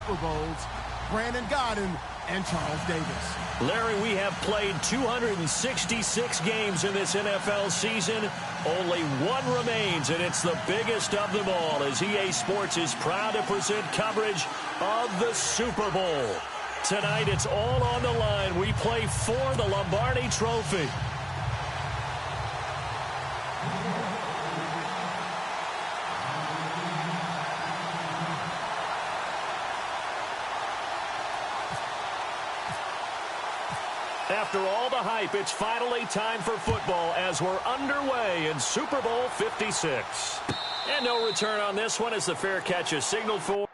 Super Bowls, Brandon Godden and Charles Davis. Larry, we have played 266 games in this NFL season. Only one remains, and it's the biggest of them all, as EA Sports is proud to present coverage of the Super Bowl. Tonight, it's all on the line. We play for the Lombardi Trophy. After all the hype, it's finally time for football as we're underway in Super Bowl 56. And no return on this one as the fair catch is signaled for.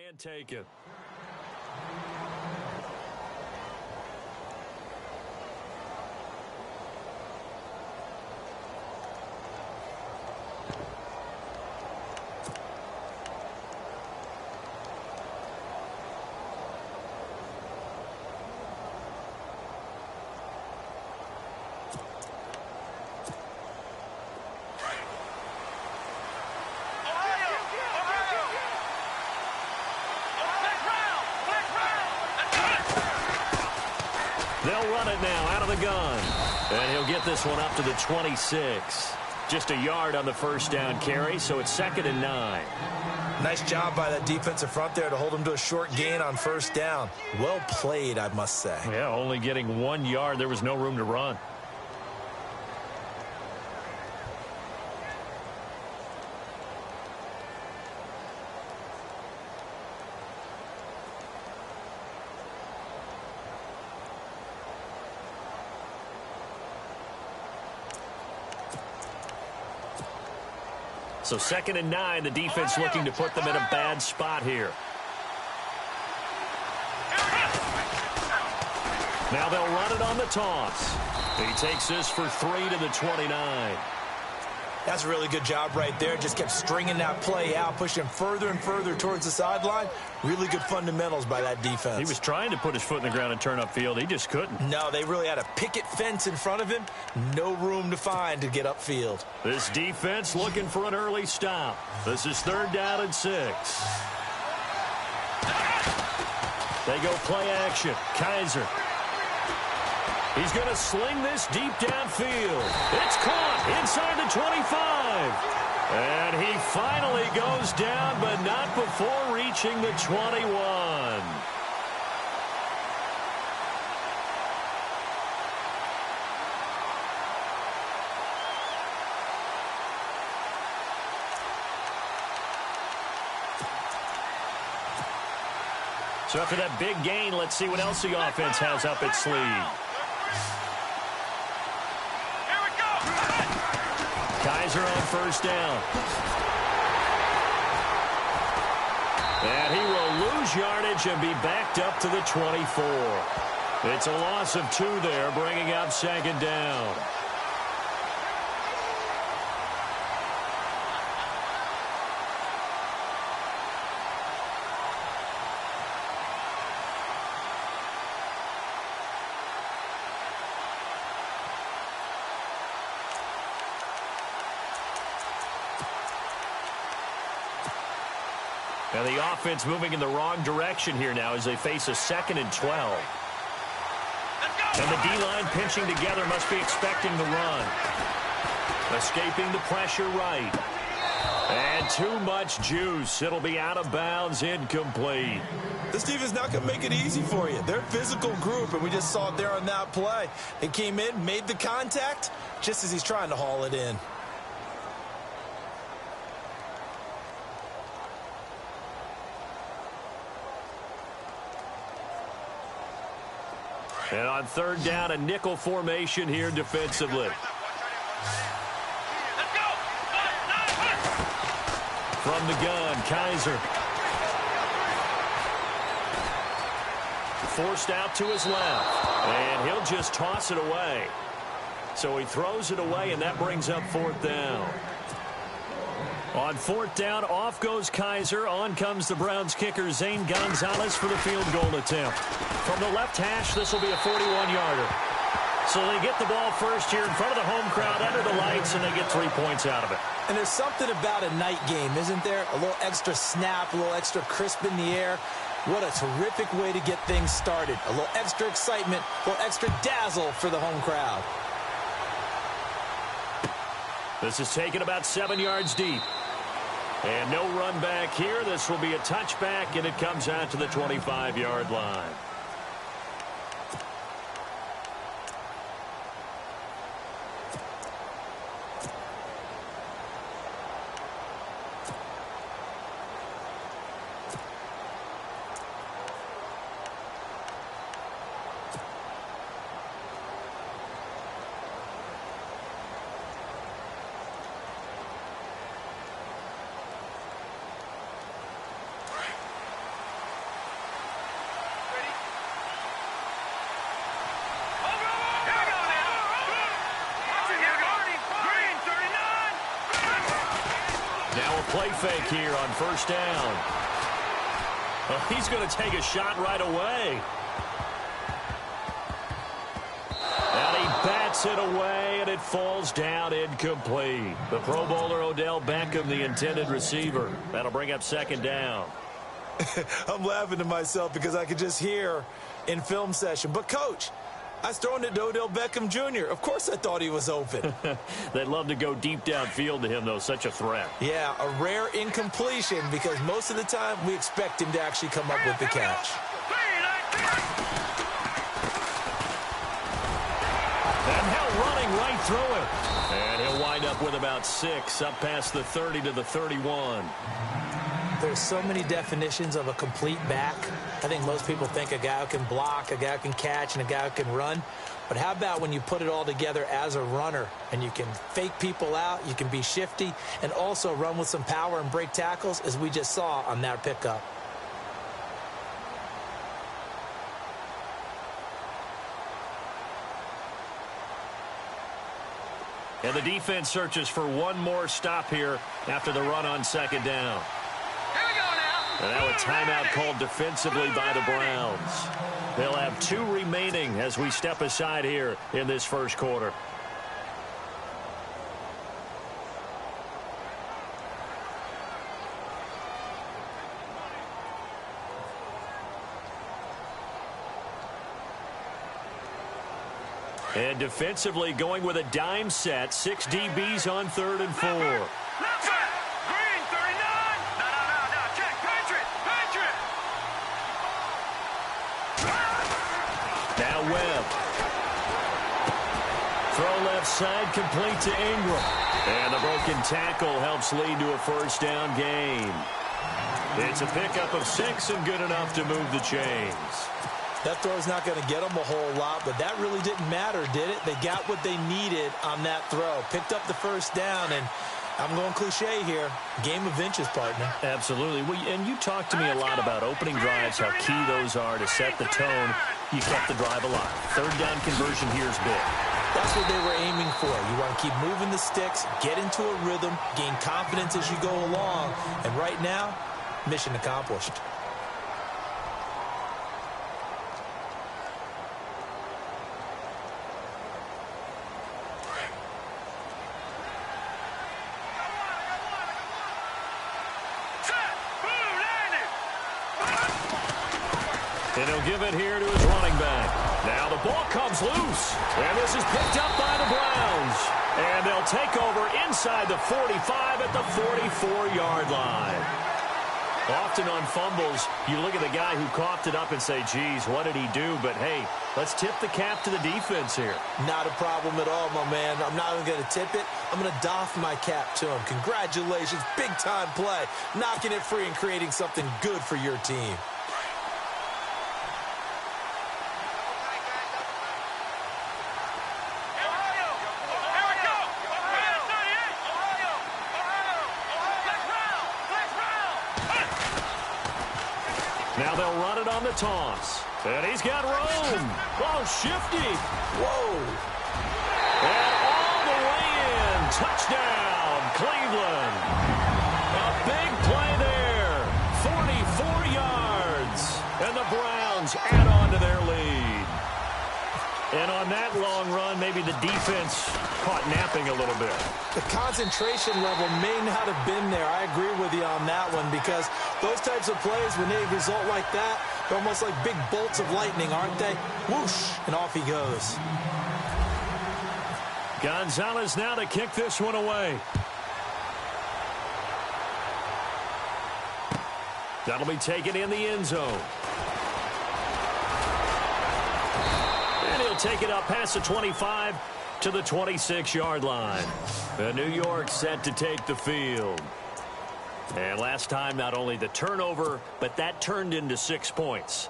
And take it. They'll run it now out of the gun. And he'll get this one up to the 26. Just a yard on the first down carry, so it's 2nd and 9. Nice job by that defensive front there to hold him to a short gain on first down. Well played, I must say. Yeah, only getting 1 yard. There was no room to run. So 2nd and 9, the defense looking to put them in a bad spot here. Now they'll run it on the toss. He takes this for 3 to the 29. That's a really good job right there. Just kept stringing that play out, pushing further and further towards the sideline. Really good fundamentals by that defense. He was trying to put his foot in the ground and turn upfield. He just couldn't. No, they really had a picket fence in front of him. No room to find to get upfield. This defense looking for an early stop. This is 3rd down and 6. They go play action. Kaiser. He's going to sling this deep downfield. It's caught inside the 25. And he finally goes down, but not before reaching the 21. So after that big gain, let's see what else the offense has up its sleeve. Kaiser on first down. And he will lose yardage and be backed up to the 24. It's a loss of 2 there, bringing up 2nd down. Now the offense moving in the wrong direction here now as they face a 2nd and 12. And the D-line pinching together, must be expecting the run. Escaping the pressure right. And too much juice. It'll be out of bounds, incomplete. This defense is not going to make it easy for you. They're a physical group, and we just saw it there on that play. They came in, made the contact, just as he's trying to haul it in. And on third down, a nickel formation here defensively. From the gun, Kaiser. Forced out to his left. And he'll just toss it away. So he throws it away, and that brings up fourth down. On fourth down, off goes Kaiser. On comes the Browns kicker, Zane Gonzalez, for the field goal attempt. From the left hash, this will be a 41-yarder. So they get the ball first here in front of the home crowd, under the lights, and they get 3 points out of it. And there's something about a night game, isn't there? A little extra snap, a little extra crisp in the air. What a terrific way to get things started. A little extra excitement, a little extra dazzle for the home crowd. This is taken about 7 yards deep. And no run back here. This will be a touchback, and it comes out to the 25-yard line. Play fake here on first down. Well, he's going to take a shot right away. And he bats it away, and it falls down incomplete. The Pro Bowler Odell Beckham, the intended receiver. That'll bring up second down. I'm laughing to myself because I could just hear in film session. But, Coach, I was throwing it to Odell Beckham Jr. Of course I thought he was open. They'd love to go deep downfield to him, though. Such a threat. Yeah, a rare incompletion because most of the time we expect him to actually come up with the catch. And now running right through it. And he'll wind up with about 6, up past the 30 to the 31. There's so many definitions of a complete back. I think most people think a guy who can block, a guy who can catch, and a guy who can run. But how about when you put it all together as a runner and you can fake people out, you can be shifty, and also run with some power and break tackles, as we just saw on that pickup. And the defense searches for one more stop here after the run on second down. And now a timeout called defensively by the Browns. They'll have 2 remaining as we step aside here in this first quarter. And defensively going with a dime set, 6 DBs on 3rd and 4. Now Webb. Throw left side, complete to Ingram. And the broken tackle helps lead to a first down gain. It's a pickup of 6 and good enough to move the chains. That throw's not going to get them a whole lot, but that really didn't matter, did it? They got what they needed on that throw. Picked up the first down, and I'm going cliche here. Game of inches, partner. Absolutely. Well, and you talked to me a lot about opening drives, how key those are to set the tone. You kept the drive alive. Third down conversion here is big. That's what they were aiming for. You want to keep moving the sticks, get into a rhythm, gain confidence as you go along. And right now, mission accomplished. And he'll give it here to his running back. Now the ball comes loose, and this is picked up by the Browns. And they'll take over inside the 45 at the 44-yard line. Often on fumbles, you look at the guy who coughed it up and say, geez, what did he do? But, hey, let's tip the cap to the defense here. Not a problem at all, my man. I'm not even going to tip it. I'm going to doff my cap to him. Congratulations, big-time play. Knocking it free and creating something good for your team. Now they'll run it on the toss. And he's got room. Oh, shifty. Whoa. And all the way in. Touchdown, Cleveland. A big play there. 44 yards. And the Browns add on to their lead. And on that long run, maybe the defense caught napping a little bit. The concentration level may not have been there. I agree with you on that one because those types of plays, when they result like that, they're almost like big bolts of lightning, aren't they? Whoosh, and off he goes. Gonzalez now to kick this one away. That'll be taken in the end zone. And he'll take it up past the 25 to the 26-yard line. New York set to take the field. And last time, not only the turnover, but that turned into 6 points.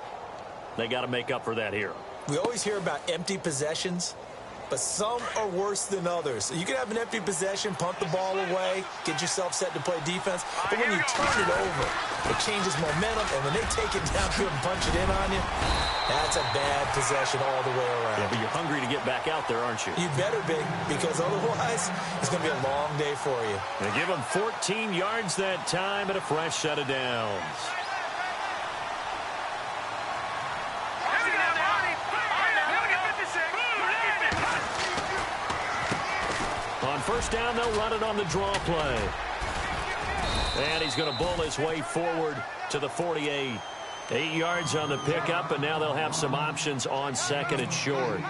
They got to make up for that here. We always hear about empty possessions, but some are worse than others. You can have an empty possession, punt the ball away, get yourself set to play defense, but when you turn it over, it changes momentum, and when they take it downfield and punch it in on you, that's a bad possession all the way around. Yeah, but you're hungry to get back out there, aren't you? You better be, because otherwise, it's going to be a long day for you. They give them 14 yards that time and a fresh set of downs. On first down, they'll run it on the draw play. And he's going to bull his way forward to the 48. 8 yards on the pickup, and now they'll have some options on second and short.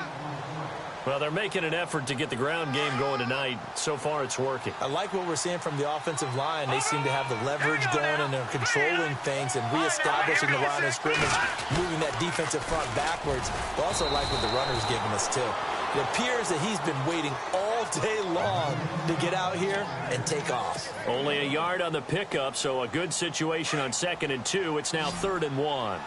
Well, they're making an effort to get the ground game going tonight. So far, it's working. I like what we're seeing from the offensive line. They seem to have the leverage going, and they're controlling things and reestablishing the line of scrimmage, moving that defensive front backwards. I also like what the runner's giving us, too. It appears that he's been waiting all day long to get out here and take off. Only a yard on the pickup, so a good situation on second and 2. It's now 3rd and 1.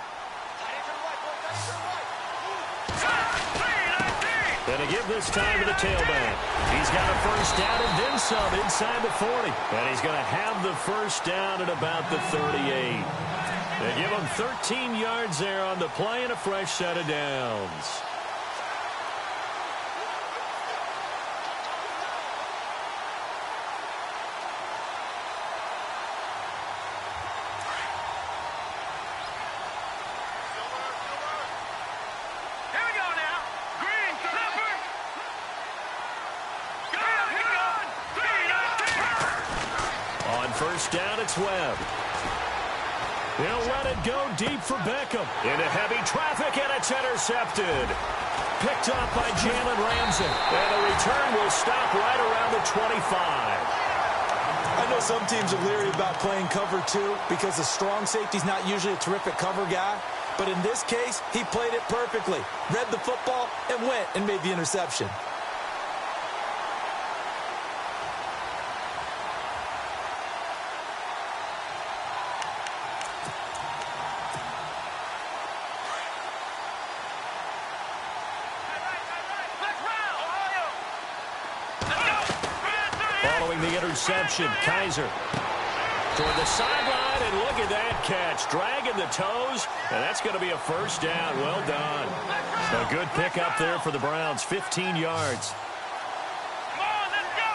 And to give this time to the tailback. He's got a first down and then some inside the 40. And he's going to have the first down at about the 38. They give him 13 yards there on the play and a fresh set of downs. First down, it's Webb. He'll let it go deep for Beckham. Into heavy traffic, and it's intercepted. Picked up by Jalen Ramsey. And the return will stop right around the 25. I know some teams are leery about playing cover 2 because the strong safety's not usually a terrific cover guy. But in this case, he played it perfectly. Read the football and went and made the interception. The interception, Kaiser toward the sideline, and look at that catch, dragging the toes, and that's going to be a first down. Well done. A good pickup there for the Browns, 15 yards. Come on, let's go.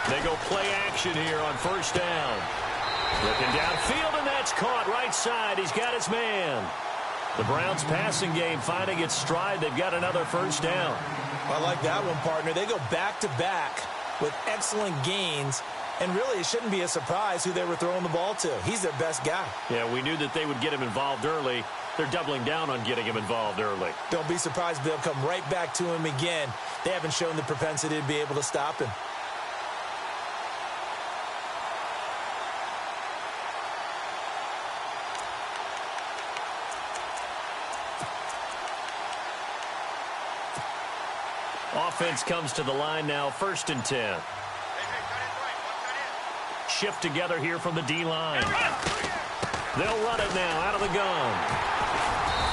They go play action here on first down. Looking downfield, and that's caught right side. He's got his man. The Browns passing game finding its stride. They've got another first down. I like that one, partner. They go back-to-back with excellent gains And really, it shouldn't be a surprise who they were throwing the ball to. He's their best guy. Yeah, we knew that they would get him involved early. They're doubling down on getting him involved early. Don't be surprised if they'll come right back to him again. They haven't shown the propensity to be able to stop him. Offense comes to the line now, 1st and 10. Shift together here from the D-line. They'll run it now out of the gun.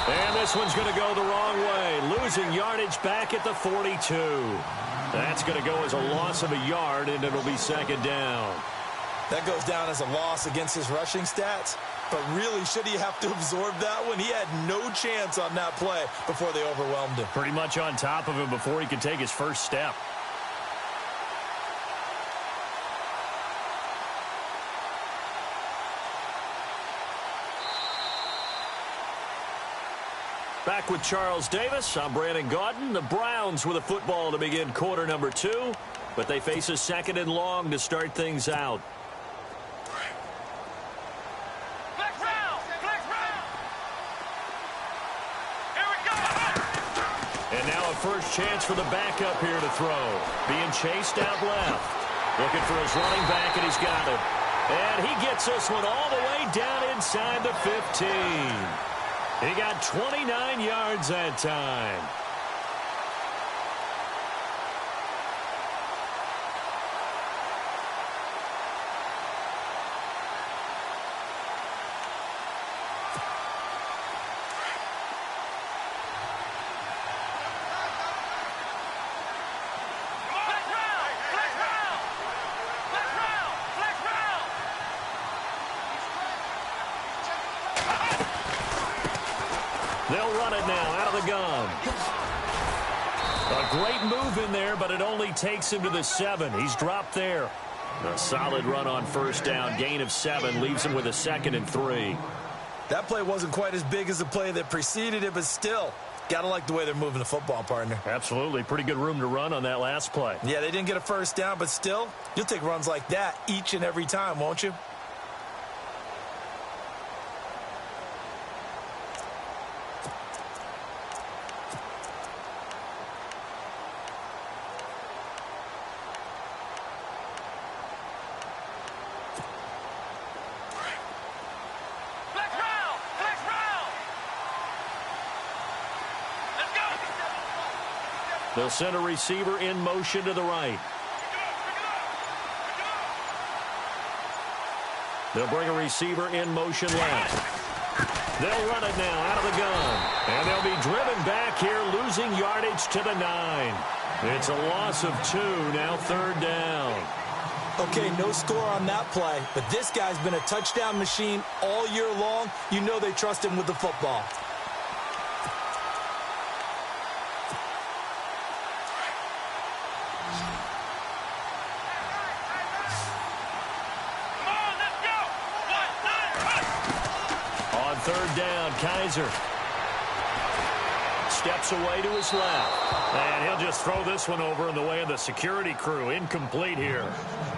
And this one's going to go the wrong way. Losing yardage back at the 42. That's going to go as a loss of a yard, and it'll be 2nd down. That goes down as a loss against his rushing stats. But really, should he have to absorb that one? He had no chance on that play before they overwhelmed him. Pretty much on top of him before he could take his first step. Back with Charles Davis. I'm Brandon Gaudin. The Browns with a football to begin quarter number 2. But they face a 2nd and long to start things out. And now a first chance for the backup here to throw. Being chased out left. Looking for his running back, and he's got it. And he gets this one all the way down inside the 15. He got 29 yards that time. They'll run it now out of the gun. A great move in there, but it only takes him to the 7. He's dropped there. A solid run on 1st down. Gain of 7 leaves him with a 2nd and 3. That play wasn't quite as big as the play that preceded it, but still, got to like the way they're moving the football, partner. Absolutely. Pretty good room to run on that last play. Yeah, they didn't get a first down, but still, you'll take runs like that each and every time, won't you? They'll send a receiver in motion to the right. They'll bring a receiver in motion left. They'll run it now out of the gun. And they'll be driven back here, losing yardage to the 9. It's a loss of 2, now 3rd down. Okay, no score on that play, but this guy's been a touchdown machine all year long. You know they trust him with the football. On 3rd down, Kaiser steps away to his left. And he'll just throw this one over in the way of the security crew. Incomplete here.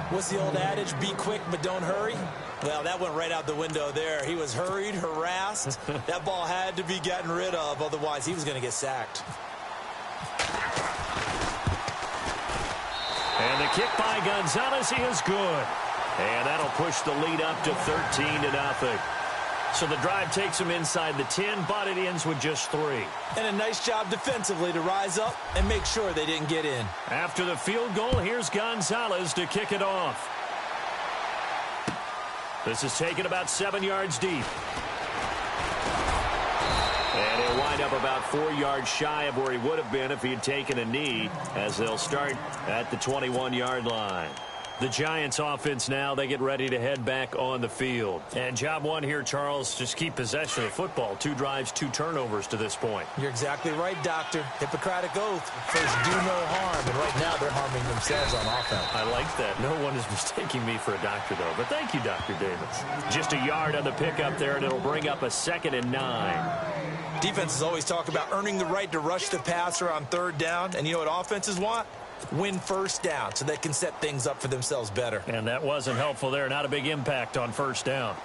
What's the old adage? Be quick, but don't hurry. Well, that went right out the window there. He was hurried, harassed. That ball had to be gotten rid of. Otherwise, he was going to get sacked. And the kick by Gonzalez is good. And that'll push the lead up to 13-0. So the drive takes him inside the 10, but it ends with just 3. And a nice job defensively to rise up and make sure they didn't get in. After the field goal, here's Gonzalez to kick it off. This is taken about 7 yards deep. And he'll wind up about 4 yards shy of where he would have been if he had taken a knee, as they'll start at the 21-yard line. The Giants offense now, they get ready to head back on the field. And job one here, Charles, just keep possession of the football. 2 drives, 2 turnovers to this point. You're exactly right, Doctor. Hippocratic oath. First, do no harm. And right now, they're harming themselves on offense. I like that. No one is mistaking me for a doctor, though. But thank you, Dr. Davis. Just a yard on the pickup there, and it'll bring up a 2nd and 9. Defenses always talk about earning the right to rush the passer on 3rd down. And you know what offenses want? win first down so they can set things up for themselves better. And that wasn't helpful there. Not a big impact on first down.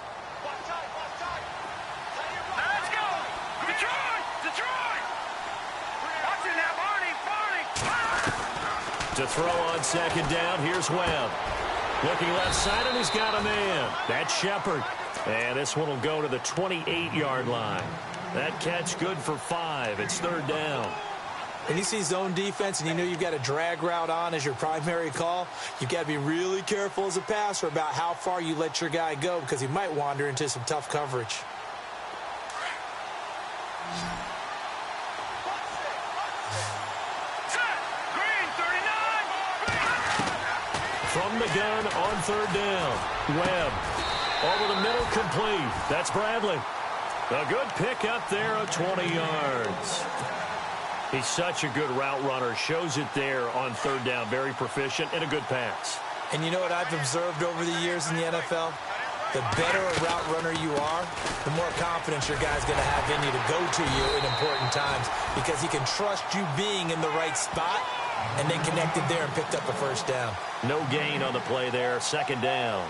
Let's go! Detroit! Detroit! Watch it now, Barney! To throw on second down, here's Webb. Looking left side, and he's got a man. That's Shepard. And this one will go to the 28-yard line. That catch good for 5. It's third down. When you see zone defense and you know you've got a drag route on as your primary call, you've got to be really careful as a passer about how far you let your guy go because he might wander into some tough coverage. From the gun on third down. Webb over the middle, complete. That's Bradley. A good pickup there of 20 yards. He's such a good route runner. Shows it there on third down. Very proficient and a good pass. And you know what I've observed over the years in the NFL? The better a route runner you are, the more confidence your guy's going to have in you to go to you in important times because he can trust you being in the right spot, and they connected there and picked up a first down. No gain on the play there. Second down.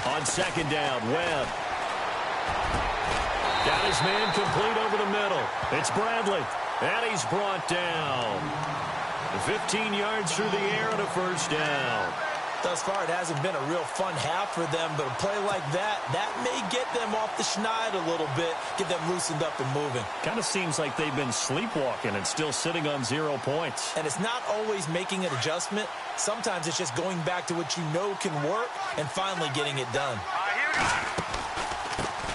On second down, Webb. Got his man complete over the middle. It's Bradley. And he's brought down. 15 yards through the air and a first down. Thus far, it hasn't been a real fun half for them, but a play like that may get them off the schneid a little bit, get them loosened up and moving. Kind of seems like they've been sleepwalking and still sitting on 0 points. And it's not always making an adjustment. Sometimes it's just going back to what you know can work and finally getting it done.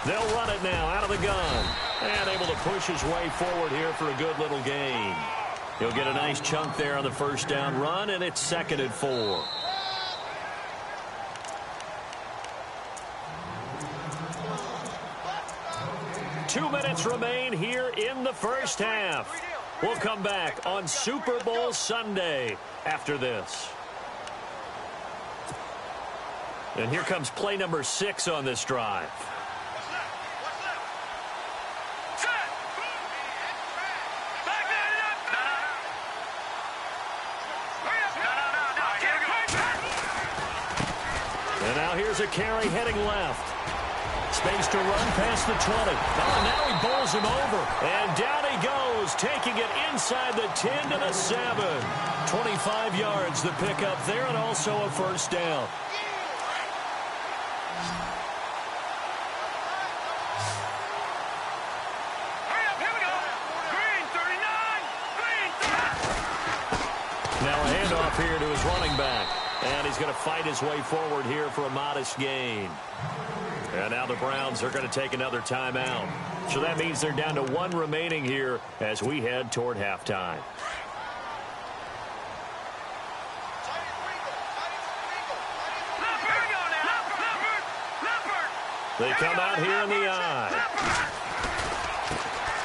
They'll run it now out of the gun. And able to push his way forward here for a good little gain. He'll get a nice chunk there on the first down run, and it's 2nd and 4. Two minutes remain here in the first half. We'll come back on Super Bowl Sunday after this. And here comes play number 6 on this drive. And now here's a carry heading left. Space to run past the 20. Oh, now he bowls him over. And down he goes, taking it inside the 10 to the 7. 25 yards the pickup there, and also a first down. Now a handoff here to his running back. And he's going to fight his way forward here for a modest gain. And now the Browns are going to take another timeout. So that means they're down to 1 remaining here as we head toward halftime. They come out here in the eye.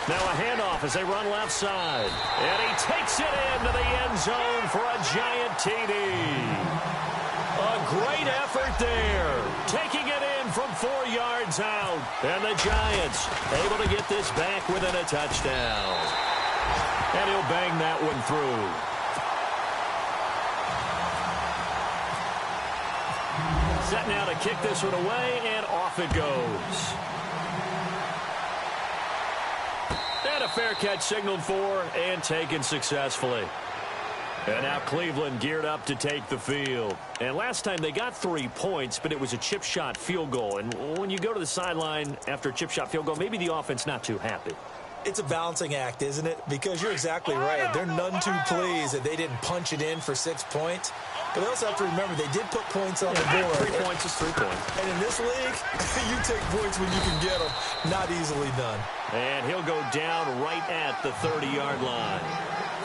Now a handoff as they run left side. And he takes it into the end zone for a giant TD. A great effort there. Taking it in from 4 yards out. And the Giants able to get this back within a touchdown. And he'll bang that one through. Set now to kick this one away, and off it goes. And a fair catch signaled for and taken successfully. And now Cleveland geared up to take the field. And last time they got 3 points, but it was a chip shot field goal. And when you go to the sideline after a chip shot field goal, maybe the offense not too happy. It's a balancing act, isn't it? Because you're exactly right. They're none too pleased that they didn't punch it in for 6 points. But they also have to remember they did put points on the board. 3 points is 3 points. And in this league, you take points when you can get them. Not easily done. And he'll go down right at the 30-yard line.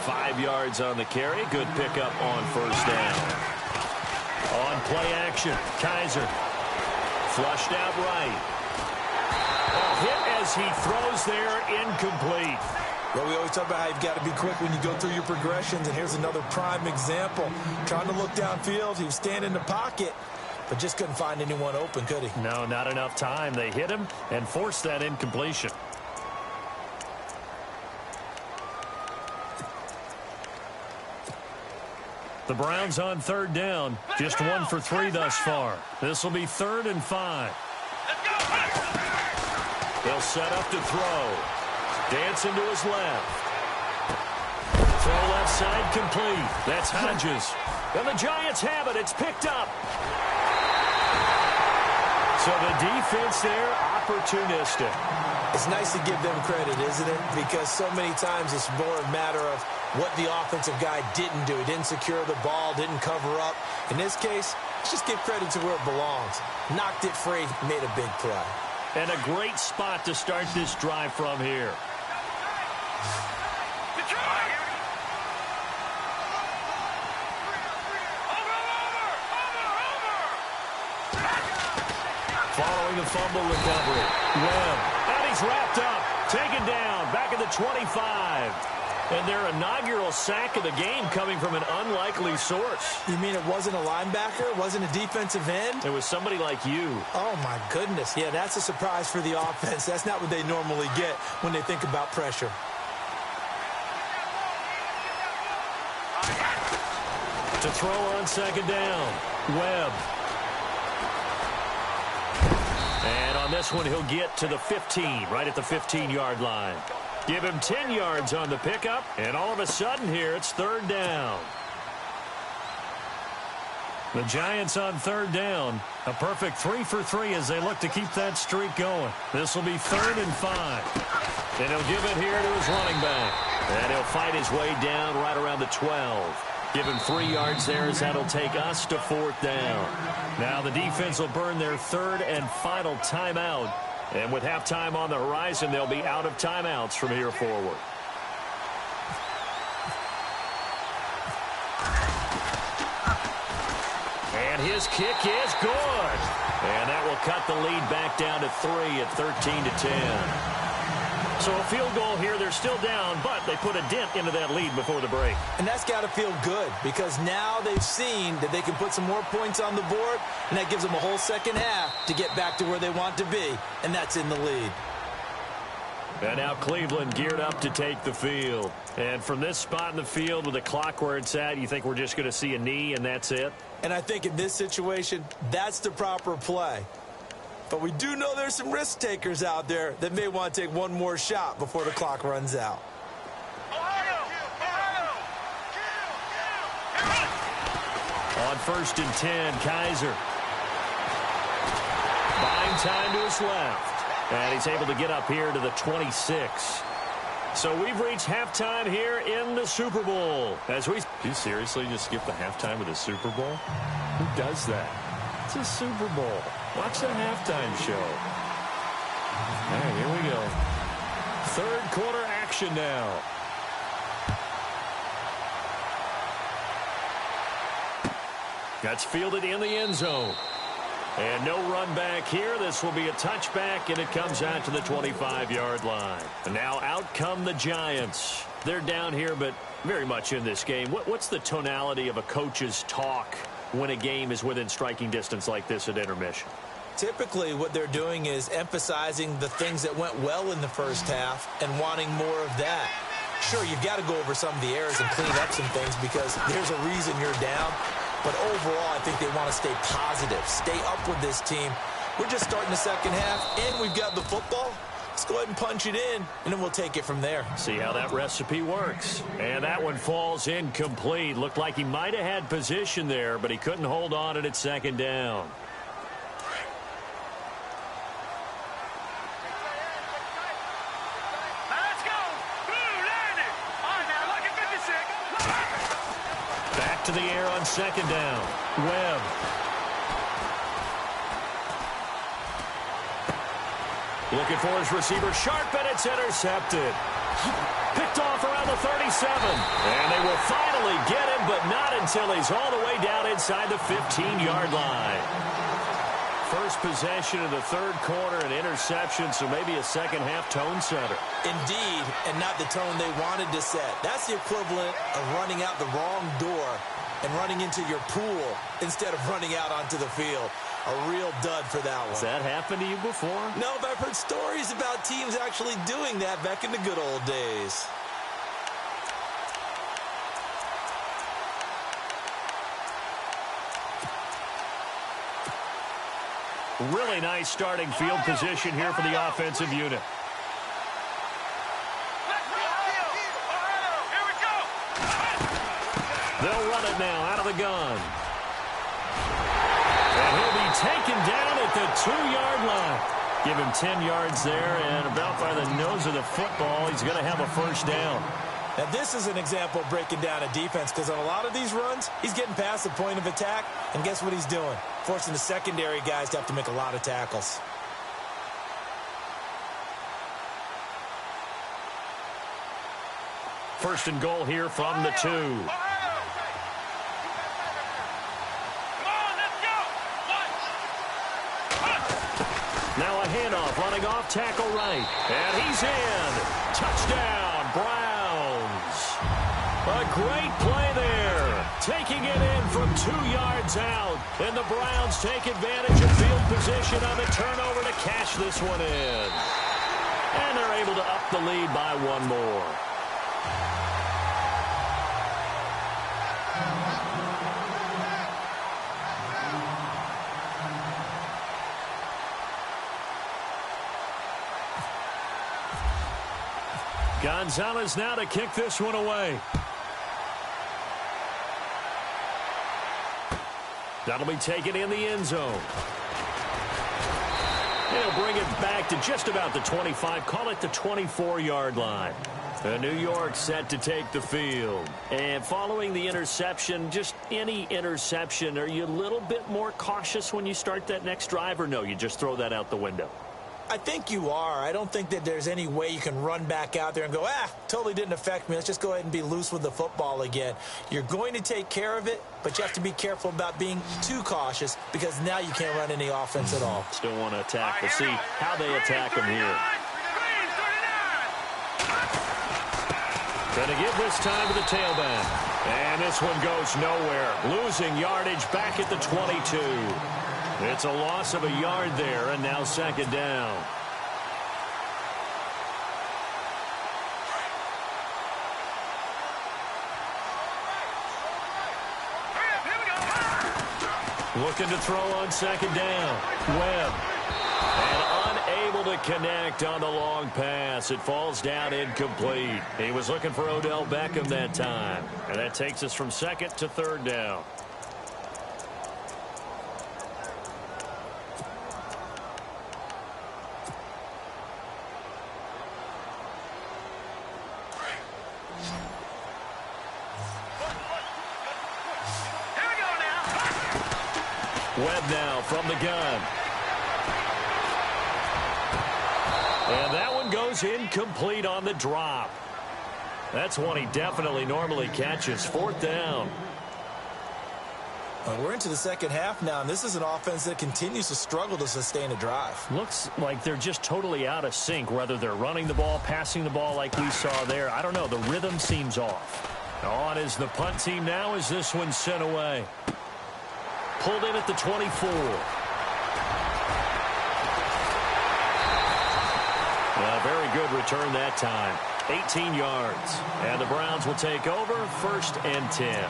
5 yards on the carry. Good pickup on first down. On play action, Kaiser. Flushed out right. A hit as he throws there, incomplete. Well, we always talk about how you've got to be quick when you go through your progressions, and here's another prime example. Trying to look downfield, he was standing in the pocket, but just couldn't find anyone open, could he? No, not enough time. They hit him and forced that incompletion. The Browns on third down. Just 1 for 3 thus far. This will be 3rd and 5. They'll set up to throw. Dancing to his left. Throw left side complete. That's Hodges. And the Giants have it. It's picked up. So the defense there, opportunistic. It's nice to give them credit, isn't it? Because so many times it's more a matter of what the offensive guy didn't do. He didn't secure the ball, didn't cover up. In this case, let's just give credit to where it belongs. Knocked it free, made a big play. And a great spot to start this drive from here. Following the fumble recovery. Webb. And he's wrapped up. Taken down. Back at the 25. And their inaugural sack of the game coming from an unlikely source. You mean it wasn't a linebacker? It wasn't a defensive end? It was somebody like you. Oh, my goodness. Yeah, that's a surprise for the offense. That's not what they normally get when they think about pressure. To throw on second down. Webb. And on this one, he'll get to the 15, right at the 15-yard line. Give him 10 yards on the pickup, and all of a sudden here, it's 3rd down. The Giants on 3rd down. A perfect 3 for 3 as they look to keep that streak going. This will be 3rd and 5. And he'll give it here to his running back. And he'll fight his way down right around the 12. Give him 3 yards there as that'll take us to 4th down. Now the defense will burn their 3rd and final timeout. And with halftime on the horizon, they'll be out of timeouts from here forward. And his kick is good. And that will cut the lead back down to 3 at 13-10. So a field goal here. They're still down, but they put a dent into that lead before the break. And that's got to feel good because now they've seen that they can put some more points on the board, and that gives them a whole second half to get back to where they want to be, and that's in the lead. And now Cleveland geared up to take the field. And from this spot in the field with the clock where it's at, you think we're just going to see a knee and that's it? And I think in this situation, that's the proper play. But we do know there's some risk takers out there that may want to take one more shot before the clock runs out. On 1st and 10, Kaiser. Buying time to his left. And he's able to get up here to the 26. So we've reached halftime here in the Super Bowl. Do you seriously just skip the halftime of the Super Bowl? Who does that? It's a Super Bowl. Watch the halftime show. All right, here we go. 3rd quarter action now. That's fielded in the end zone. And no run back here. This will be a touchback, and it comes out to the 25-yard line. And now out come the Giants. They're down here, but very much in this game. What's the tonality of a coach's talk when a game is within striking distance like this at intermission? Typically, what they're doing is emphasizing the things that went well in the first half and wanting more of that. Sure, you've got to go over some of the errors and clean up some things because there's a reason you're down. But overall, I think they want to stay positive, stay up with this team. We're just starting the second half, and we've got the football. Let's go ahead and punch it in, and then we'll take it from there. See how that recipe works. And that one falls incomplete. Looked like he might have had position there, but he couldn't hold on at 2nd down. Let's go. Blue landed. All right, now look at 56. Back to the air on 2nd down. Webb. Looking for his receiver, Sharp, and it's intercepted. Picked off around the 37. And they will finally get him, but not until he's all the way down inside the 15-yard line. first possession of the third quarter, an interception, so maybe a second-half tone setter. Indeed, and not the tone they wanted to set. That's the equivalent of running out the wrong door and running into your pool instead of running out onto the field. A real dud for that one. Has that happened to you before? No, but I've heard stories about teams actually doing that back in the good old days. Really nice starting field position here for the offensive unit. They'll run it now out of the gun. And he'll be taken down at the 2-yard line. Give him 10 yards there, and about by the nose of the football, he's going to have a first down. Now, this is an example of breaking down a defense, because on a lot of these runs, he's getting past the point of attack, and guess what he's doing? Forcing the secondary guys to have to make a lot of tackles. First and goal here from the 2. Now a handoff, running off, tackle right. And he's in. Touchdown, Browns. A great play there. Taking it in from 2 yards out. And the Browns take advantage of field position on the turnover to cash this one in. And they're able to up the lead by one more. Gonzalez now to kick this one away. That'll be taken in the end zone. He'll bring it back to just about the 25. Call it the 24-yard line. New York set to take the field. And following the interception, just any interception, are you a little bit more cautious when you start that next drive, or no, you just throw that out the window? I think you are. I don't think that there's any way you can run back out there and go, totally didn't affect me. Let's just go ahead and be loose with the football again. You're going to take care of it, but you have to be careful about being too cautious, because now you can't run any offense at all. Still want to attack. We'll see how they attack them here. Going to give this time to the tailback. And this one goes nowhere. Losing yardage back at the 22. It's a loss of a yard there, and now second down. Looking to throw on second down. Webb. And unable to connect on the long pass. It falls down incomplete. He was looking for Odell Beckham that time. And that takes us from second to third down. Webb now from the gun. And that one goes incomplete on the drop. That's one he definitely normally catches. Fourth down. We're into the second half now, and this is an offense that continues to struggle to sustain a drive. Looks like they're just totally out of sync, whether they're running the ball, passing the ball like we saw there. I don't know. The rhythm seems off. On is the punt team now as this one's sent away. Pulled in at the 24. A very good return that time. 18 yards. And the Browns will take over, 1st and 10.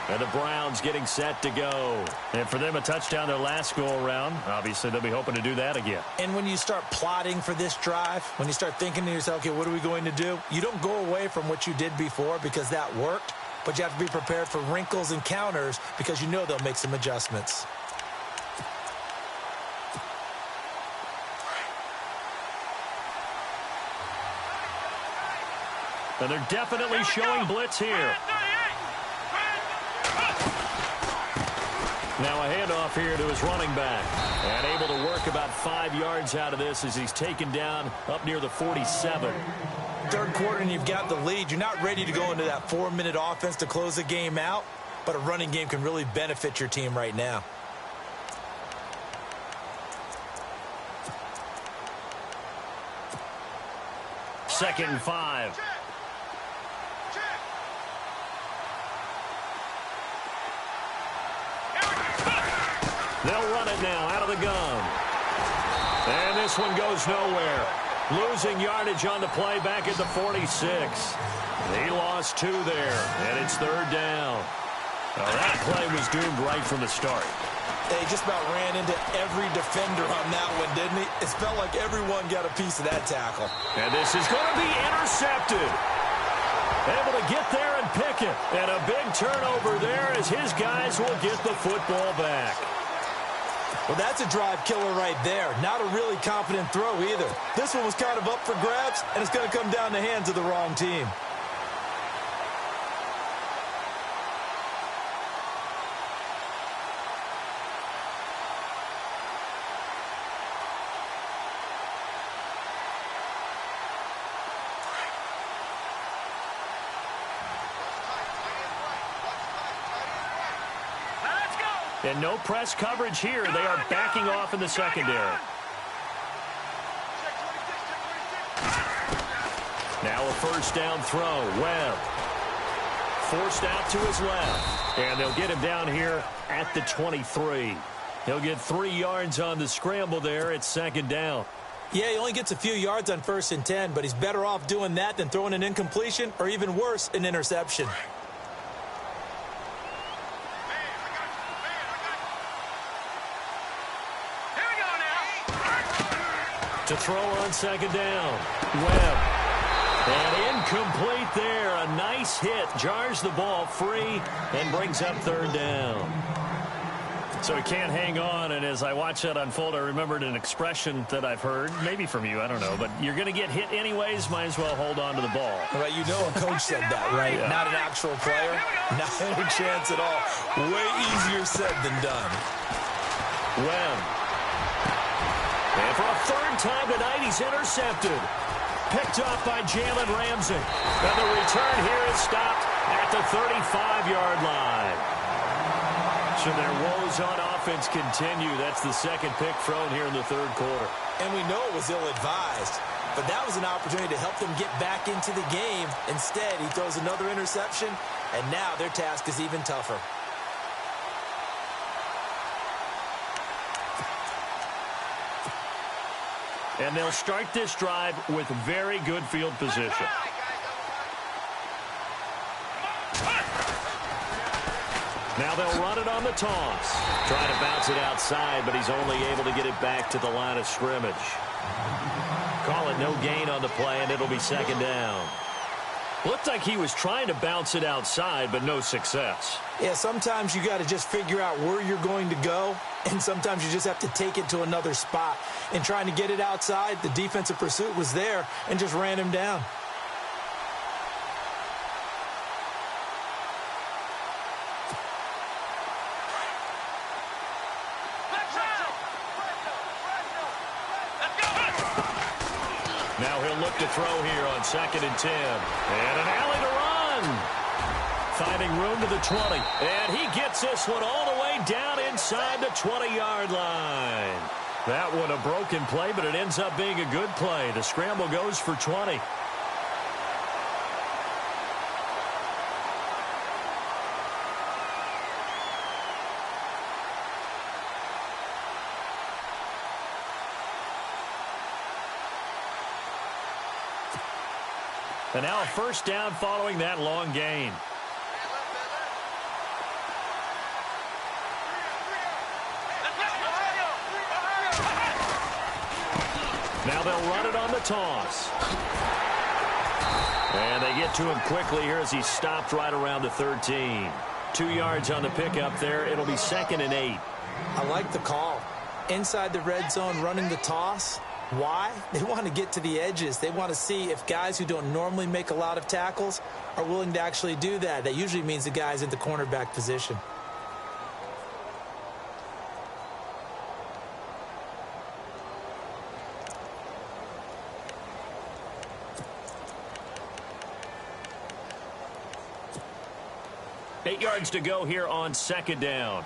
And the Browns getting set to go. And for them, a touchdown their last go-around. Obviously, they'll be hoping to do that again. And when you start plotting for this drive, when you start thinking to yourself, okay, what are we going to do? You don't go away from what you did before because that worked. But you have to be prepared for wrinkles and counters because you know they'll make some adjustments. And they're definitely showing blitz here. Now a handoff here to his running back. And able to work about 5 yards out of this as he's taken down up near the 47. Third quarter and you've got the lead. You're not ready to go into that 4-minute offense to close the game. game out, but a running game can really benefit your team right now. 3rd and 10 2nd and 5. They'll run it now out of the gun. And this one goes nowhere. Losing yardage on the play back at the 46. He lost 2 there, and it's 3rd down. Well, that play was doomed right from the start. He just about ran into every defender on that one, didn't he? It felt like everyone got a piece of that tackle. And this is going to be intercepted. Able to get there and pick it. And a big turnover there as his guys will get the football back. Well, that's a drive killer right there. Not a really confident throw either. This one was kind of up for grabs, and it's going to come down the hands of the wrong team. And no press coverage here. They are backing off in the secondary. Now a 1st down throw. Webb forced out to his left. And they'll get him down here at the 23. He'll get 3 yards on the scramble there. It's 2nd down. Yeah, he only gets a few yards on 1st and 10, but he's better off doing that than throwing an incompletion or even worse, an interception. To throw on 2nd down. Webb. And incomplete there. A nice hit. Jars the ball free and brings up 3rd down. So he can't hang on. And as I watch that unfold, I remembered an expression that I've heard. Maybe from you. I don't know. But you're going to get hit anyways. Might as well hold on to the ball. Well, you know a coach said that, right? Yeah. Not an actual player. Not any chance at all. Way easier said than done. Webb. And for a 3rd time tonight, he's intercepted. Picked up by Jalen Ramsey. And the return here is stopped at the 35-yard line. So their woes on offense continue. That's the 2nd pick thrown here in the 3rd quarter. And we know it was ill-advised. But that was an opportunity to help them get back into the game. Instead, he throws another interception, and now their task is even tougher. And they'll start this drive with very good field position. Now they'll run it on the toss. Trying to bounce it outside, but he's only able to get it back to the line of scrimmage. Call it no gain on the play, and it'll be 2nd down. Looked like he was trying to bounce it outside, but no success. Yeah, sometimes you got to just figure out where you're going to go, and sometimes you just have to take it to another spot. And trying to get it outside, the defensive pursuit was there and just ran him down. Now he'll look to throw here on 2nd and 10. And an alley to run. Finding room to the 20. And he gets this one all the way down inside the 20-yard line. That one a broken play, but it ends up being a good play. The scramble goes for 20. And now a 1st down following that long gain. Now they'll run it on the toss. And they get to him quickly here as he's stopped right around the 13. 2 yards on the pickup there. It'll be 2nd and 8. I like the call. Inside the red zone running the toss. Why? They want to get to the edges. They want to see if guys who don't normally make a lot of tackles are willing to actually do that. That usually means the guy's in the cornerback position. Eight yards to go here on 2nd down.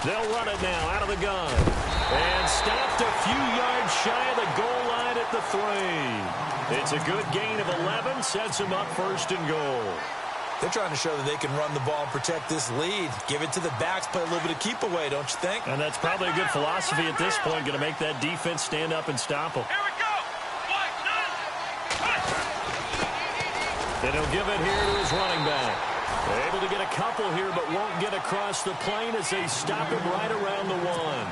They'll run it now out of the gun. And stopped a few yards shy of the goal line at the 3. It's a good gain of 11, sets him up 1st and goal. They're trying to show that they can run the ball and protect this lead. Give it to the backs, play a little bit of keep away, don't you think? And that's probably a good philosophy at this point, going to make that defense stand up and stop them. Here we go. And he'll give it here to his running back. They're able to get a couple here, but won't get across the plane as they stop him right around the 1.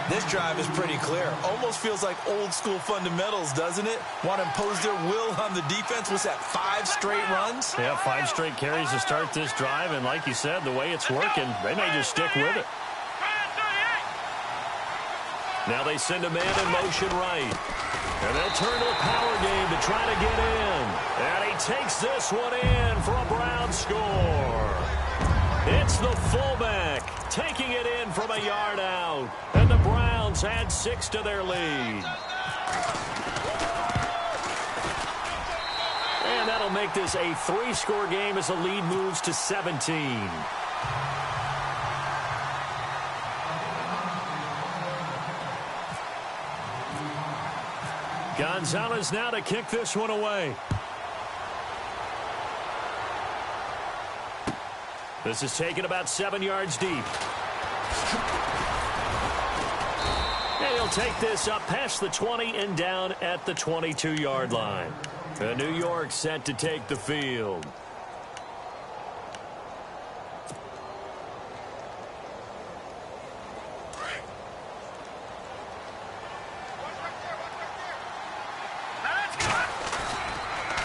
This drive is pretty clear. Almost feels like old-school fundamentals, doesn't it? Want to impose their will on the defense. What's that, 5 straight runs? Yeah, 5 straight carries to start this drive, and like you said, the way it's working, they may just stick with it. Now they send a man in motion right. And they'll turn to a power game to try to get in. And he takes this one in for a Brown score. It's the fullback taking it in from a yard out. And the Browns add 6 to their lead. And that'll make this a 3-score game as the lead moves to 17. Gonzalez now to kick this one away. This is taken about 7 yards deep. And he'll take this up past the 20 and down at the 22-yard line. And New York set to take the field.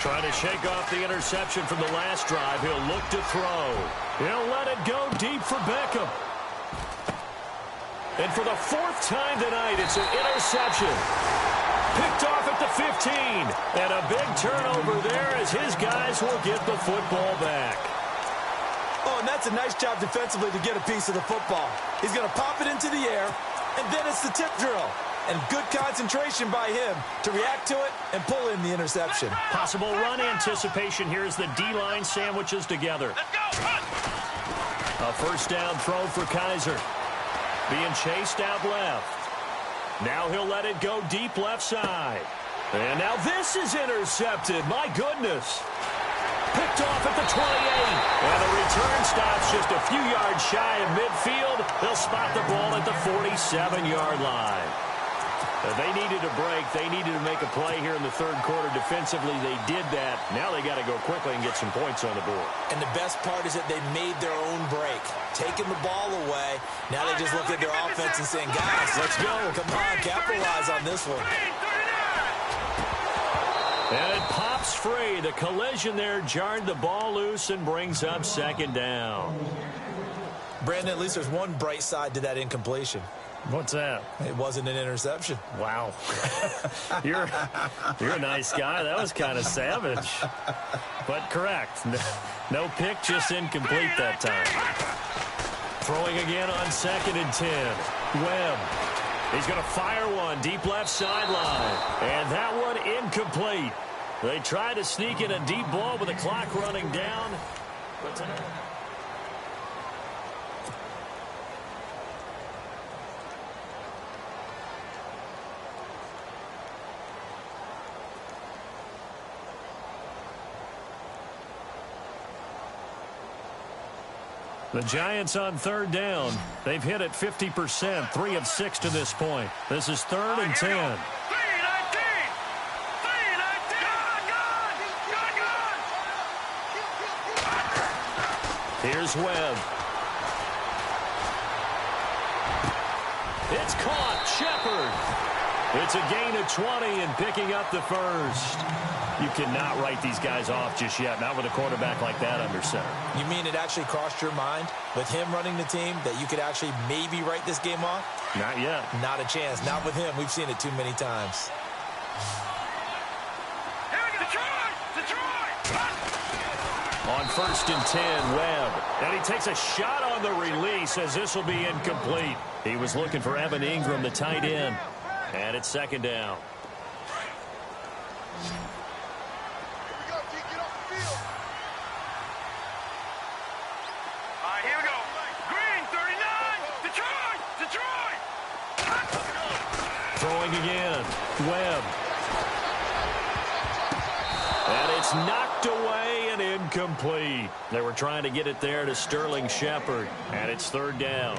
Trying to shake off the interception from the last drive. He'll look to throw. He'll let it go deep for Beckham. And for the 4th time tonight, it's an interception. Picked off at the 15. And a big turnover there as his guys will get the football back. Oh, and that's a nice job defensively to get a piece of the football. He's going to pop it into the air, and then it's the tip drill. And good concentration by him to react to it and pull in the interception. Possible run anticipation here as the D-line sandwiches together. A 1st down throw for Kaiser. Being chased out left. Now he'll let it go deep left side. And now this is intercepted. My goodness. Picked off at the 28. And the return stops just a few yards shy of midfield. They'll spot the ball at the 47-yard line. They needed a break. They needed to make a play here in the 3rd quarter. Defensively, they did that. Now they got to go quickly and get some points on the board. And the best part is that they made their own break. Taking the ball away. Now they just look at their offense and saying, guys, let's go. Come on, capitalize on this one. And it pops free. The collision there jarred the ball loose and brings up 2nd down. Brandon, at least there's one bright side to that incompletion. What's that? It wasn't an interception. Wow. You're a nice guy. That was kind of savage. But correct. No pick, just incomplete that time. Throwing again on 2nd and 10. Webb. He's going to fire one deep left sideline. And that one incomplete. They try to sneak in a deep ball with the clock running down. But the Giants on 3rd down. They've hit it 50%, 3 of 6 to this point. This is 3rd and 10. Here's Webb. It's caught. Shepard. It's a gain of 20 and picking up the 1st. You cannot write these guys off just yet, not with a quarterback like that under center. You mean it actually crossed your mind with him running the team that you could actually maybe write this game off? Not yet. Not a chance. Not with him. We've seen it too many times. On 1st and 10, Webb. And he takes a shot on the release as this will be incomplete. He was looking for Evan Ingram, the tight end. And it's 2nd down. Here we go. Green, 39. Detroit. Throwing again. Webb. And it's knocked away and incomplete. They were trying to get it there to Sterling Shepard, and it's third down.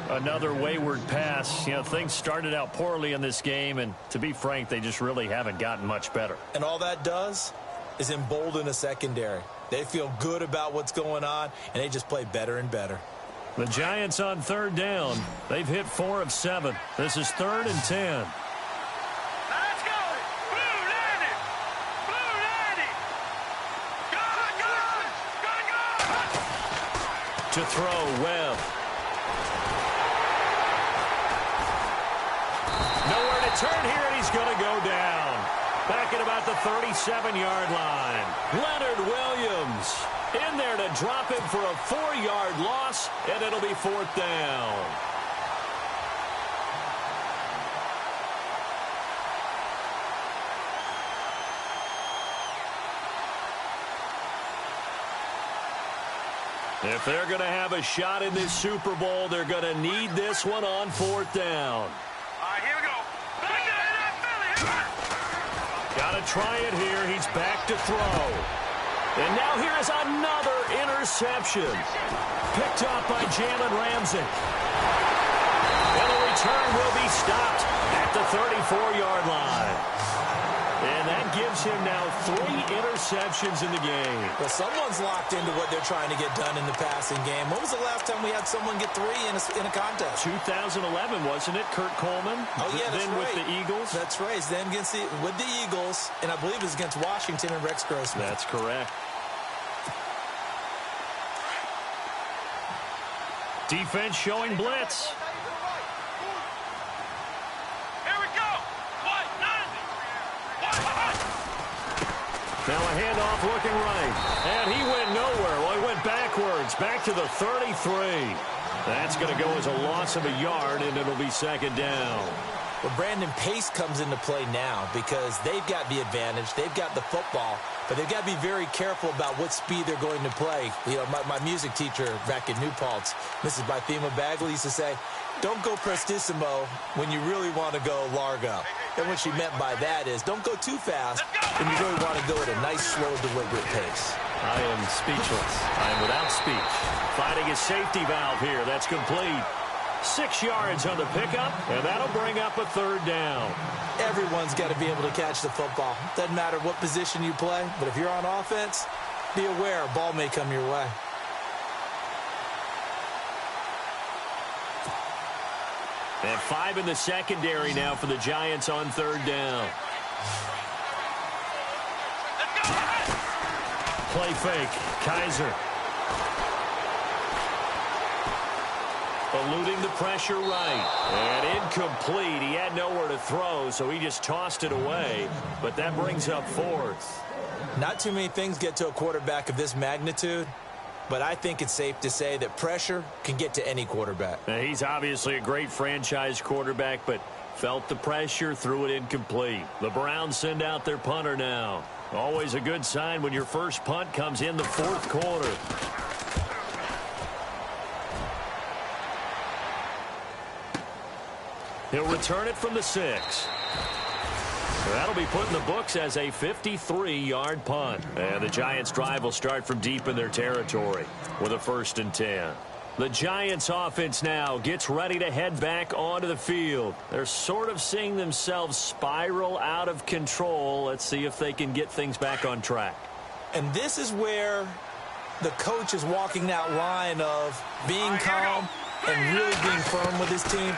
Another wayward pass. You know, things started out poorly in this game, and to be frank, they just really haven't gotten much better. And all that does is embolden a secondary. They feel good about what's going on, and they just play better and better. The Giants on third down. They've hit 4 of 7. This is 3rd and 10. Let's go! Blue landing! Blue landing! Go, go! Go, go! To throw, Webb. Nowhere to turn here, and he's going to go down. Back at about the 37-yard line. Leonard Williams in there to drop him for a 4-yard loss, and it'll be 4th down. If they're going to have a shot in this Super Bowl, they're going to need this one on 4th down. All right, here we go. Back to that Philly. Got to try it here. He's back to throw. And now here is another interception. Picked up by Jalen Ramsey. And the return will be stopped at the 34-yard line. And that gives him now 3 interceptions in the game. Well, someone's locked into what they're trying to get done in the passing game. When was the last time we had someone get 3 in a contest? 2011, wasn't it? Kurt Coleman? Oh, yeah, that's then right. with the Eagles? That's right. Then with the Eagles, and I believe it was against Washington and Rex Grossman. That's correct. Defense showing blitz. Here we go. White, none. Now a handoff looking right. And he went nowhere. Well, he went backwards. Back to the 33. That's going to go as a loss of a yard, and it'll be 2nd down. Well, Brandon, pace comes into play now because they've got the advantage. They've got the football, but they've got to be very careful about what speed they're going to play. You know, my music teacher back in New Paltz, Mrs. Bythema Bagley, used to say, don't go prestissimo when you really want to go largo. And what she meant by that is don't go too fast when you really want to go at a nice, slow, deliberate pace. I am speechless. I am without speech. Finding his safety valve here. That's complete. 6 yards on the pickup, and that'll bring up a 3rd down. Everyone's got to be able to catch the football. Doesn't matter what position you play, but if you're on offense, be aware a ball may come your way. And 5 in the secondary now for the Giants on 3rd down. Play fake. Kaiser. Eluding the pressure right. And incomplete. He had nowhere to throw, so he just tossed it away. But that brings up 4th. Not too many things get to a quarterback of this magnitude, but I think it's safe to say that pressure can get to any quarterback. Now, he's obviously a great franchise quarterback, but felt the pressure, threw it incomplete. The Browns send out their punter now. Always a good sign when your first punt comes in the 4th quarter. He'll return it from the 6. That'll be put in the books as a 53-yard punt. And the Giants' drive will start from deep in their territory with a 1st and 10. The Giants' offense now gets ready to head back onto the field. They're sort of seeing themselves spiral out of control. Let's see if they can get things back on track. And this is where the coach is walking that line of being calm and really being firm with his team.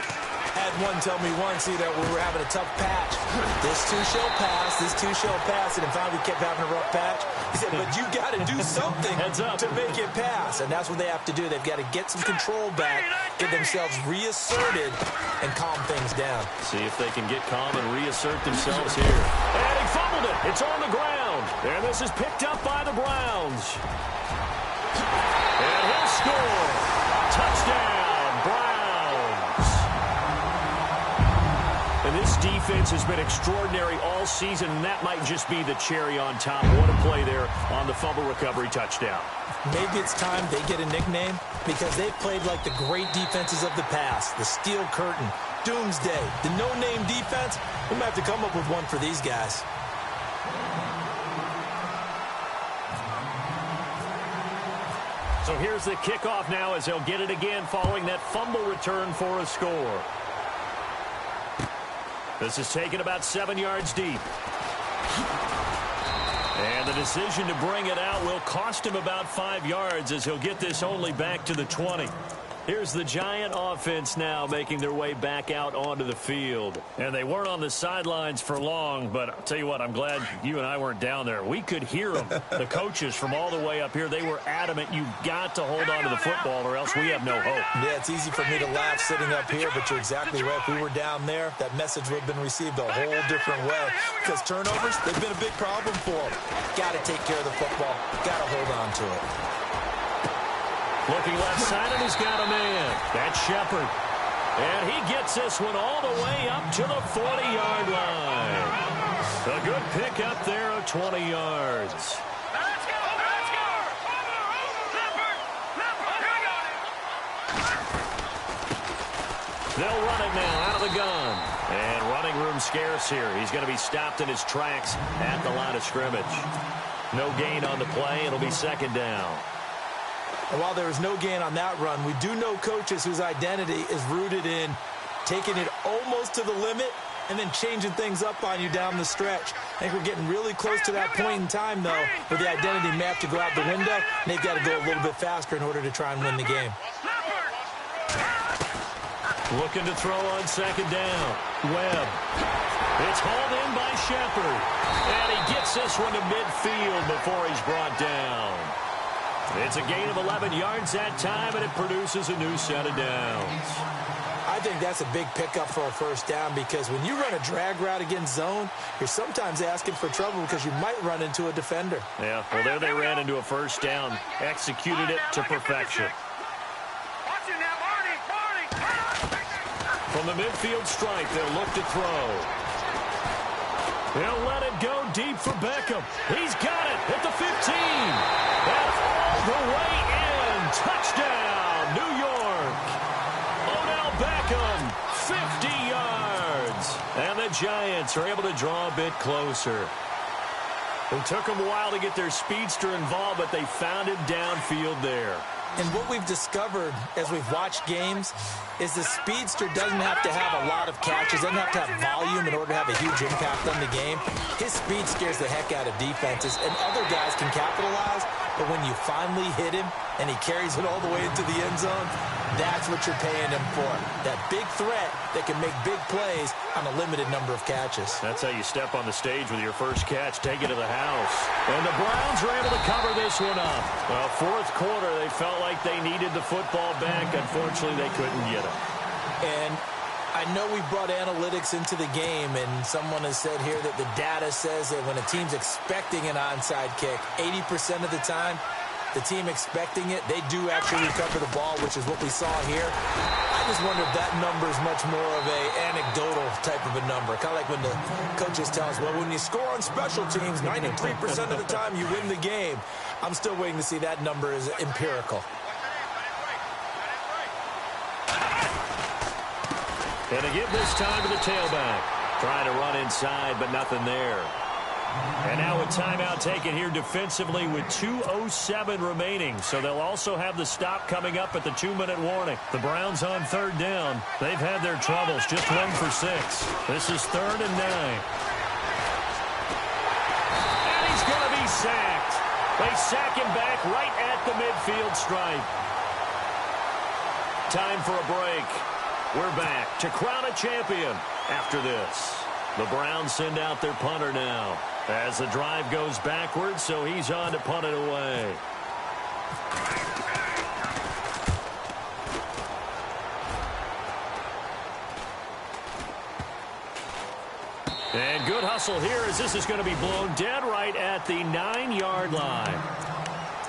Had one tell me once, that we were having a tough patch. This too shall pass, this too shall pass. And finally we kept having a rough patch. He said, but you got to do something to make it pass. And that's what they have to do. They've got to get some control back, get themselves reasserted, and calm things down. See if they can get calm and reassert themselves here. And he fumbled it. It's on the ground. And this is picked up by the Browns. And he'll score. Touchdown, Browns. And this defense has been extraordinary all season, and that might just be the cherry on top. What a play there on the fumble recovery touchdown. Maybe it's time they get a nickname because they've played like the great defenses of the past. The Steel Curtain, doomsday. The no-name defense, we might have to come up with one for these guys. So here's the kickoff now as they'll get it again following that fumble return for a score. This is taken about 7 yards deep. And the decision to bring it out will cost him about 5 yards as he'll get this only back to the 20. Here's the Giant offense now making their way back out onto the field. And they weren't on the sidelines for long, but I'll tell you what, I'm glad you and I weren't down there. We could hear them. The coaches from all the way up here, they were adamant, you've got to hold on to the football or else we have no hope. Yeah, it's easy for me to laugh sitting up here, but you're exactly right. If we were down there, that message would have been received a whole different way. Because turnovers, they've been a big problem for them. Got to take care of the football. Got to hold on to it. Looking left side, and he's got a man. That's Shepard. And he gets this one all the way up to the 40-yard line. A good pick up there of 20 yards. Let's go! Let's go! They'll run it now out of the gun. And running room scarce here. He's going to be stopped in his tracks at the line of scrimmage. No gain on the play. It'll be second down. And while there was no gain on that run, we do know coaches whose identity is rooted in taking it almost to the limit and then changing things up on you down the stretch. I think we're getting really close to that point in time, though, where the identity may have to go out the window, and they've got to go a little bit faster in order to try and win the game. Looking to throw on second down. Webb. It's hauled in by Shepard. And he gets this one to midfield before he's brought down. It's a gain of 11 yards that time, and it produces a new set of downs. I think that's a big pickup for a first down because when you run a drag route against zone, you're sometimes asking for trouble because you might run into a defender. Yeah, well, there they ran into a first down, executed it to perfection. From the midfield stripe, they'll look to throw. They'll let it go deep for Beckham. He's got it at the 15. And all the way in. Touchdown, New York. Odell Beckham, 50 yards. And the Giants are able to draw a bit closer. It took them a while to get their speedster involved, but they found him downfield there. And what we've discovered as we've watched games is the speedster doesn't have to have a lot of catches, doesn't have to have volume in order to have a huge impact on the game. His speed scares the heck out of defenses, and other guys can capitalize, but when you finally hit him and he carries it all the way into the end zone, that's what you're paying him for. That big threat that can make big plays on a limited number of catches. That's how you step on the stage with your first catch, take it to the house. And the Browns are able to cover this one up. Well, fourth quarter, they felt like they needed the football back. Unfortunately, they couldn't get it. And I know we brought analytics into the game, and someone has said here that the data says that when a team's expecting an onside kick, 80% of the time, the team expecting it, they do actually recover the ball, which is what we saw here. I just wonder if that number is much more of a anecdotal type of a number. Kind of like when the coaches tell us, well, when you score on special teams, 93% of the time you win the game. I'm still waiting to see that number is empirical. And to give this time to the tailback. Trying to run inside, but nothing there. And now a timeout taken here defensively with 2:07 remaining. So they'll also have the stop coming up at the 2-minute warning. The Browns on third down. They've had their troubles, just 1 for 6. This is 3rd and 9. And he's going to be sacked. They sack him back right at the midfield stripe. Time for a break. We're back to crown a champion after this. The Browns send out their punter now as the drive goes backwards, so he's on to punt it away. And good hustle here as this is going to be blown dead right at the 9-yard line.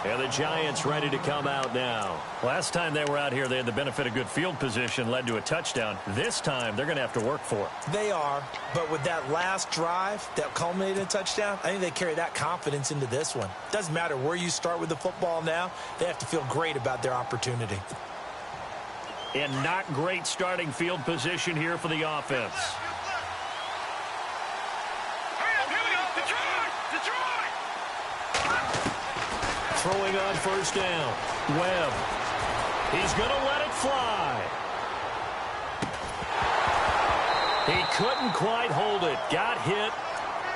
And the Giants ready to come out now. Last time they were out here, they had the benefit of good field position, led to a touchdown. This time, they're going to have to work for it. They are, but with that last drive that culminated in a touchdown, I think they carry that confidence into this one. Doesn't matter where you start with the football now, they have to feel great about their opportunity. and not great starting field position here for the offense. Throwing on first down. Webb. He's going to let it fly. He couldn't quite hold it. Got hit.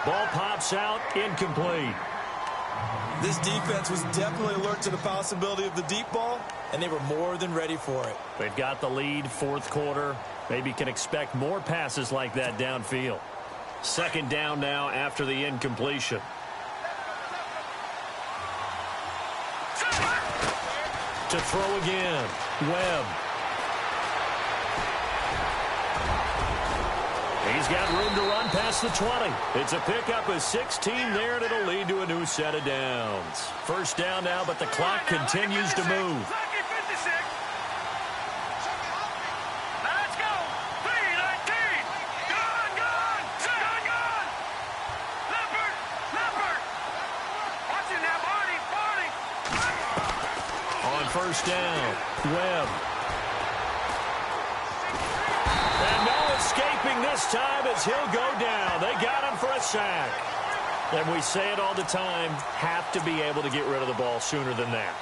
Ball pops out. Incomplete. This defense was definitely alert to the possibility of the deep ball, and they were more than ready for it. They've got the lead, fourth quarter. Maybe can expect more passes like that downfield. Second down now after the incompletion. To throw again. Webb. He's got room to run past the 20. It's a pickup of 16 there, and it'll lead to a new set of downs. First down now, but the clock continues to move. Let's go. 3:19. Gone. Leopard. Watching that, Barney. On first down, Webb. And no escaping this time as he'll go down. They got him for a sack. And we say it all the time, have to be able to get rid of the ball sooner than that.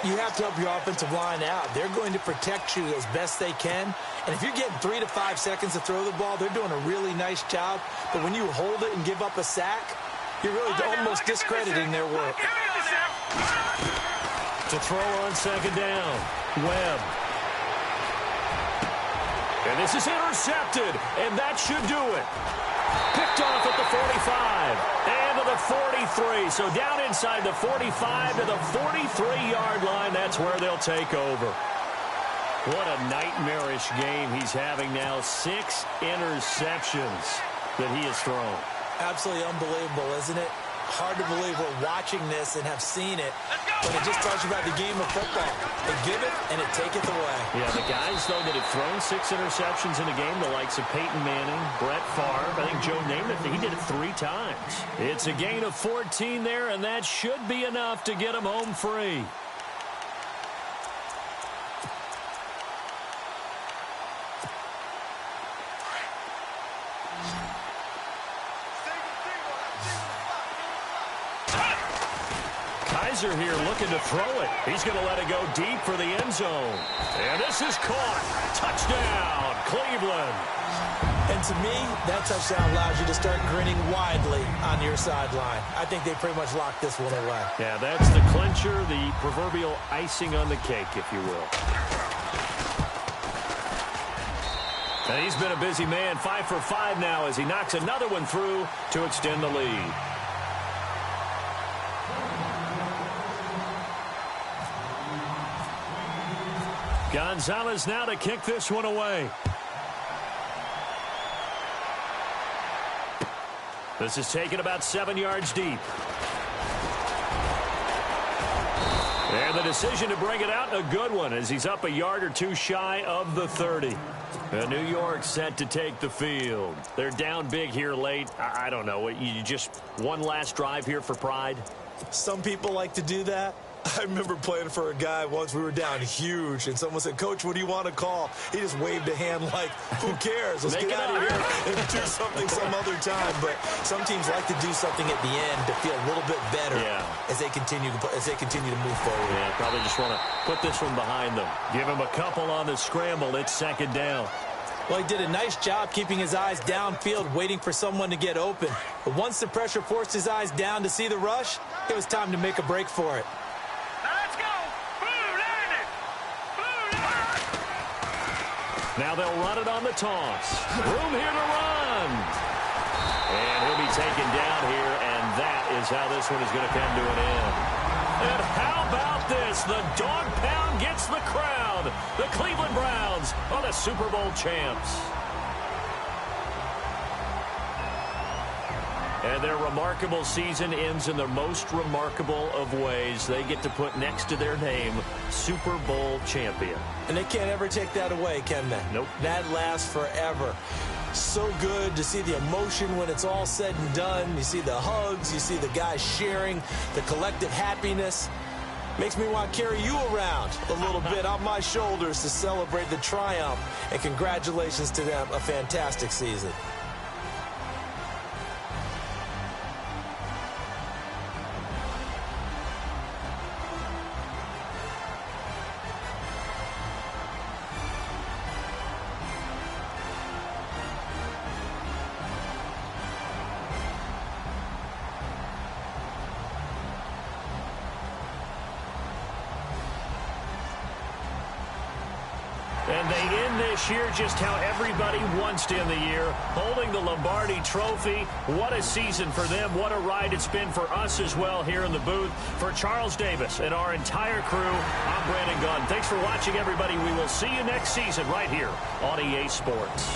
You have to help your offensive line out. They're going to protect you as best they can. And if you're getting 3 to 5 seconds to throw the ball, they're doing a really nice job. But when you hold it and give up a sack, you're really almost discrediting their work. To throw on second down, Webb. And this is intercepted, and that should do it. Picked off at the 45 and to the 43. So down inside the 45 to the 43-yard line. That's where they'll take over. What a nightmarish game he's having now. 6 interceptions that he has thrown. Absolutely unbelievable, isn't it? Hard to believe we're watching this and have seen it, but it just tells you about the game of football. They give it and it taketh away. Yeah, the guys, though, that have thrown 6 interceptions in a game, the likes of Peyton Manning, Brett Favre, I think Joe Namath, he did it 3 times. It's a gain of 14 there, and that should be enough to get him home free. Here looking to throw it. He's going to let it go deep for the end zone. And this is caught. Touchdown, Cleveland. And to me, that touchdown allows you to start grinning widely on your sideline. I think they pretty much locked this one away. Yeah, that's the clincher, the proverbial icing on the cake, if you will. And he's been a busy man, 5 for 5 now as he knocks another one through to extend the lead. Gonzalez now to kick this one away. This is taken about 7 yards deep. And the decision to bring it out, a good one, as he's up a yard or 2 shy of the 30. And New York set to take the field. They're down big here late. I don't know. You just one last drive here for pride? Some people like to do that. I remember playing for a guy once. We were down huge, and someone said, "Coach, what do you want to call?" He just waved a hand like, who cares? Let's get out of here and do something some other time. But some teams like to do something at the end to feel a little bit better as they continue to move forward. Yeah, probably just want to put this one behind them. Give him a couple on the scramble. It's second down. Well, he did a nice job keeping his eyes downfield, waiting for someone to get open. But once the pressure forced his eyes down to see the rush, it was time to make a break for it. Now they'll run it on the toss. Room here to run. And he'll be taken down here, and that is how this one is going to come to an end. And how about this? The dog pound gets the crowd. The Cleveland Browns are the Super Bowl champs. And their remarkable season ends in the most remarkable of ways. They get to put next to their name, Super Bowl champion. And they can't ever take that away, can they? Nope. That lasts forever. So good to see the emotion when it's all said and done. You see the hugs. You see the guys sharing, the collective happiness. Makes me want to carry you around a little bit on my shoulders to celebrate the triumph. And congratulations to them. A fantastic season. And they end this year just how everybody wants to end the year, holding the Lombardi Trophy. What a season for them. What a ride it's been for us as well here in the booth. For Charles Davis and our entire crew, I'm Brandon Gunn. Thanks for watching, everybody. We will see you next season right here on EA Sports.